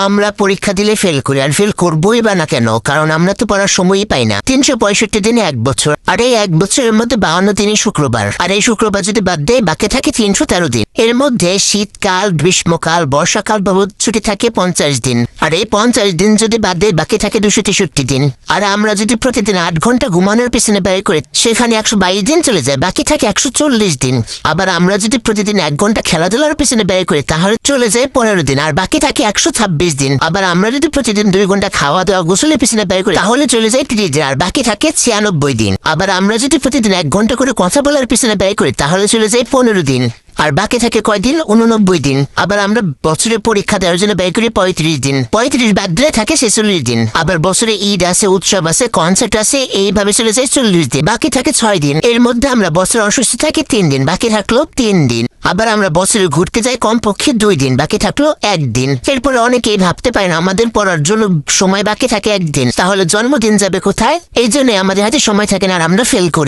আমরা পরীক্ষা দিলে ফেল করি, আর ফেল করবোই বা না কেন? কারণ আমরা তো পড়ার সময়ই পাই না। 365 দিনে 1 বছর, আর এই 1 বছরের মধ্যে 52 দিনই শুক্রবার, আর এই শুক্রবার যদি বাদ দেয় বাকি থাকে 313 দিন। এর মধ্যে শীতকাল, গ্রীষ্মকাল, বর্ষাকাল বাবদ ছুটি থাকে 50 দিন, আর এই 50 দিন যদি বাদ দেয় বাকি থাকে 263 দিন। আর আমরা যদি প্রতিদিন 8 ঘন্টা ঘুমানোর পিছনে ব্যয় করি সেখানে 122 দিন চলে যায়, বাকি থাকে 140 দিন। আবার আমরা যদি প্রতিদিন 1 ঘন্টা খেলাধুলার পিছনে ব্যয় করি তাহলে চলে যায় 15 দিন, আর বাকি থাকে 126 দিন। আবার আমরা যদি প্রতিদিন 2 ঘন্টা খাওয়া দাওয়া গোসলের পিছনে ব্যয় করি তাহলে চলে যায় 30 দিন, আর বাকি থাকে 96 দিন। আবার আমরা যদি প্রতিদিন 1 ঘন্টা করে কথা বলার পিছনে ব্যয় করি তাহলে চলে যায় 15 দিন, আর বাকি থাকে কয়দিন? 89 দিন। আবার আমরা বছরে পরীক্ষা দেওয়ার জন্য ব্যয় করি 35 দিন, 35 বাদ দিলে থাকে 46 দিন। আবার বছরে ঈদ আছে, উৎসব আছে, কনসার্ট আছে, এইভাবে চলে যায় 40 দিন, বাকি থাকে 6 দিন। এর মধ্যে আমরা বছরে অসুস্থ থাকি 3 দিন, বাকি থাকলো 3 দিন। আবার আমরা বছরে ঘুরতে যাই কমপক্ষে 2 দিন, বাকি থাকলো 1 দিন। এরপরে অনেকেই ভাবতে পারে না আমাদের পড়ার জন্য সময় বাকি থাকে 1 দিন, তাহলে জন্মদিন যাবে কোথায়? এই জন্য আমাদের হাতে সময় থাকে না আর আমরা ফেল করি।